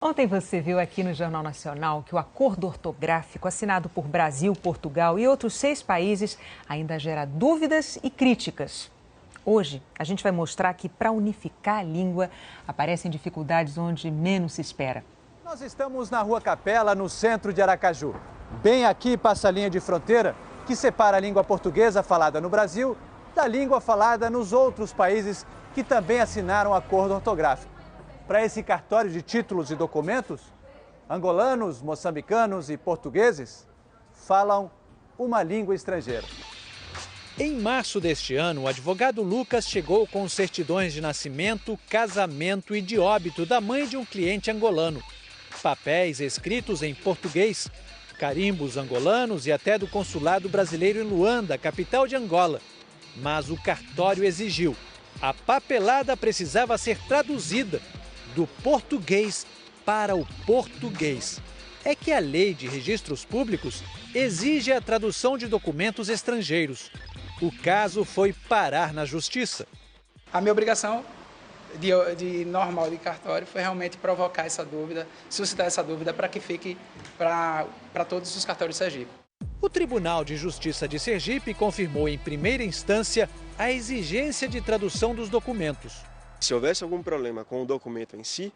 Ontem você viu aqui no Jornal Nacional que o acordo ortográfico assinado por Brasil, Portugal e outros 6 países ainda gera dúvidas e críticas. Hoje, a gente vai mostrar que para unificar a língua aparecem dificuldades onde menos se espera. Nós estamos na Rua Capela, no centro de Aracaju. Bem aqui passa a linha de fronteira que separa a língua portuguesa falada no Brasil da língua falada nos outros países que também assinaram o acordo ortográfico. Para esse cartório de títulos e documentos, angolanos, moçambicanos e portugueses falam uma língua estrangeira. Em março deste ano, o advogado Lucas chegou com certidões de nascimento, casamento e de óbito da mãe de um cliente angolano. Papéis escritos em português, carimbos angolanos e até do consulado brasileiro em Luanda, capital de Angola. Mas o cartório exigiu. A papelada precisava ser traduzida do português para o português. É que a lei de registros públicos exige a tradução de documentos estrangeiros. O caso foi parar na justiça. A minha obrigação de normal de cartório foi realmente provocar essa dúvida, suscitar essa dúvida para que fique para todos os cartórios de Sergipe. O Tribunal de Justiça de Sergipe confirmou em primeira instância a exigência de tradução dos documentos. Se houvesse algum problema com o documento em si,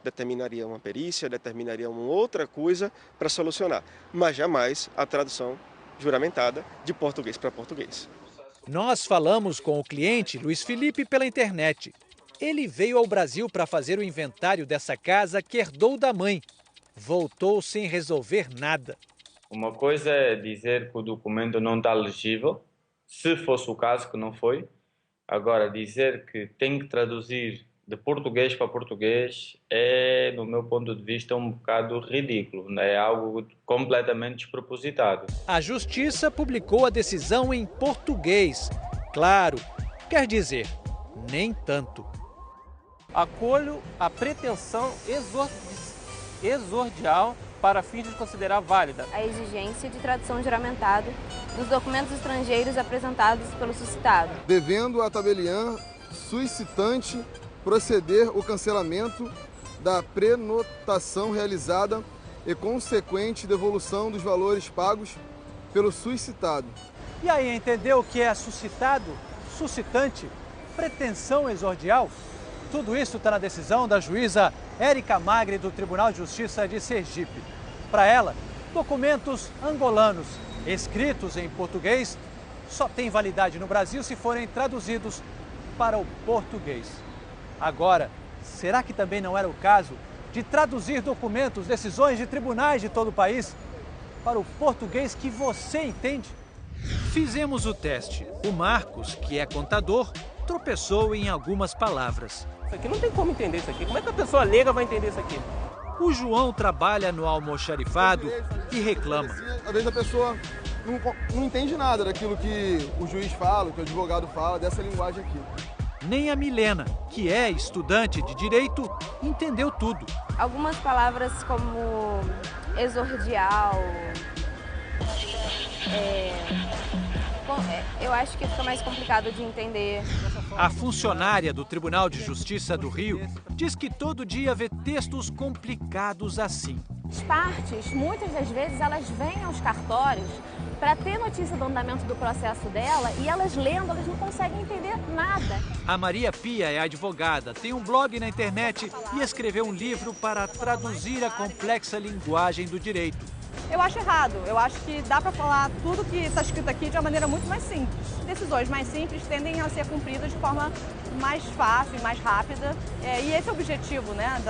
determinaria uma perícia, determinaria uma outra coisa para solucionar, mas jamais a tradução juramentada de português para português. Nós falamos com o cliente Luiz Felipe pela internet. Ele veio ao Brasil para fazer o inventário dessa casa que herdou da mãe. Voltou sem resolver nada. Uma coisa é dizer que o documento não está legível, se fosse o caso que não foi. Agora, dizer que tem que traduzir de português para português é, no meu ponto de vista, um bocado ridículo, é algo completamente despropositado. A Justiça publicou a decisão em português. Claro, quer dizer, nem tanto. Acolho a pretensão exordial para fins de considerar válida a exigência de tradução juramentada dos documentos estrangeiros apresentados pelo suscitado, devendo a tabeliã suscitante proceder o cancelamento da prenotação realizada e consequente devolução dos valores pagos pelo suscitado. E aí, entendeu o que é suscitado, suscitante, pretensão exordial? Tudo isso está na decisão da juíza Érica Magre do Tribunal de Justiça de Sergipe. Para ela, documentos angolanos escritos em português só têm validade no Brasil se forem traduzidos para o português. Agora, será que também não era o caso de traduzir documentos, decisões de tribunais de todo o país para o português que você entende? Fizemos o teste. O Marcos, que é contador, tropeçou em algumas palavras. Isso aqui não tem como entender isso aqui. Como é que a pessoa leiga vai entender isso aqui? O João trabalha no almoxarifado e reclama. Às vezes a pessoa não entende nada daquilo que o juiz fala, que o advogado fala, dessa linguagem aqui. Nem a Milena, que é estudante de Direito, entendeu tudo. algumas palavras como exordial, eu acho que fica mais complicado de entender. A funcionária do Tribunal de Justiça do Rio diz que todo dia vê textos complicados assim. As partes, muitas das vezes, elas vêm aos cartórios para ter notícia do andamento do processo dela e elas lendo, elas não conseguem entender nada. A Maria Pia é advogada, tem um blog na internet e escreveu um livro para traduzir a complexa linguagem do direito. Eu acho errado. Eu acho que dá para falar tudo que está escrito aqui de uma maneira muito mais simples. Decisões mais simples tendem a ser cumpridas de forma mais fácil e mais rápida. E esse é o objetivo, né,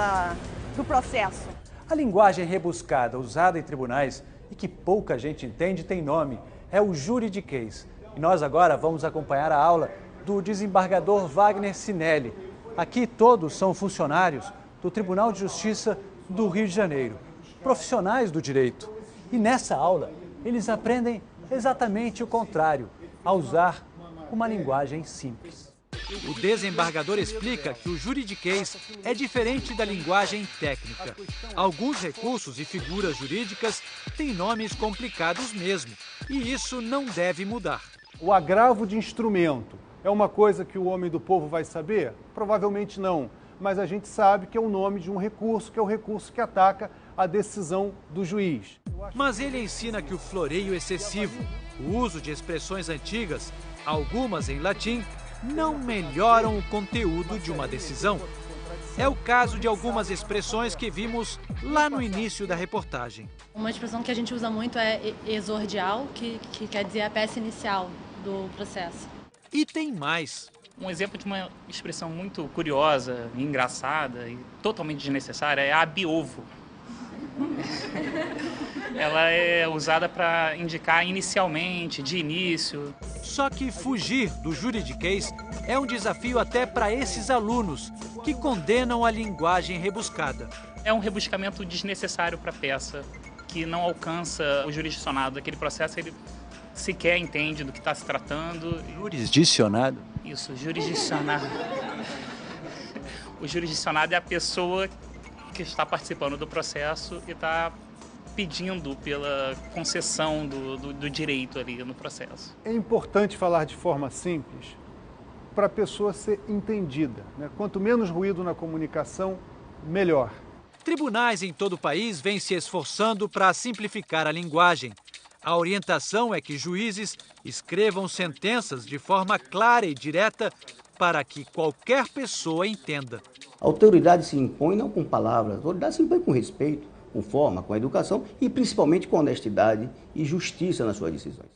do processo. A linguagem rebuscada usada em tribunais e que pouca gente entende tem nome. É o juridiquês. E nós agora vamos acompanhar a aula do desembargador Wagner Sinelli. Aqui todos são funcionários do Tribunal de Justiça do Rio de Janeiro, profissionais do direito. E nessa aula, eles aprendem exatamente o contrário, a usar uma linguagem simples. O desembargador explica que o juridiquês é diferente da linguagem técnica. Alguns recursos e figuras jurídicas têm nomes complicados mesmo, e isso não deve mudar. O agravo de instrumento é uma coisa que o homem do povo vai saber? Provavelmente não. mas a gente sabe que é o nome de um recurso, que é o recurso que ataca a decisão do juiz. Mas ele ensina que o floreio excessivo, o uso de expressões antigas, algumas em latim, não melhoram o conteúdo de uma decisão. É o caso de algumas expressões que vimos lá no início da reportagem. Uma expressão que a gente usa muito é exordial, que quer dizer a peça inicial do processo. E tem mais. Um exemplo de uma expressão muito curiosa, engraçada e totalmente desnecessária é ab-ovo. Ela é usada para indicar inicialmente, de início. Só que fugir do juridiquês é um desafio até para esses alunos que condenam a linguagem rebuscada. É um rebuscamento desnecessário para a peça, que não alcança o jurisdicionado daquele processo, ele sequer entende do que está se tratando. Jurisdicionado? Isso, jurisdicionado. O jurisdicionado é a pessoa que está participando do processo e está pedindo pela concessão do direito ali no processo. É importante falar de forma simples para a pessoa ser entendida, né? Quanto menos ruído na comunicação, melhor. Tribunais em todo o país vêm se esforçando para simplificar a linguagem. A orientação é que juízes escrevam sentenças de forma clara e direta para que qualquer pessoa entenda. A autoridade se impõe não com palavras, a autoridade se impõe com respeito, com forma, com educação e principalmente com honestidade e justiça nas suas decisões.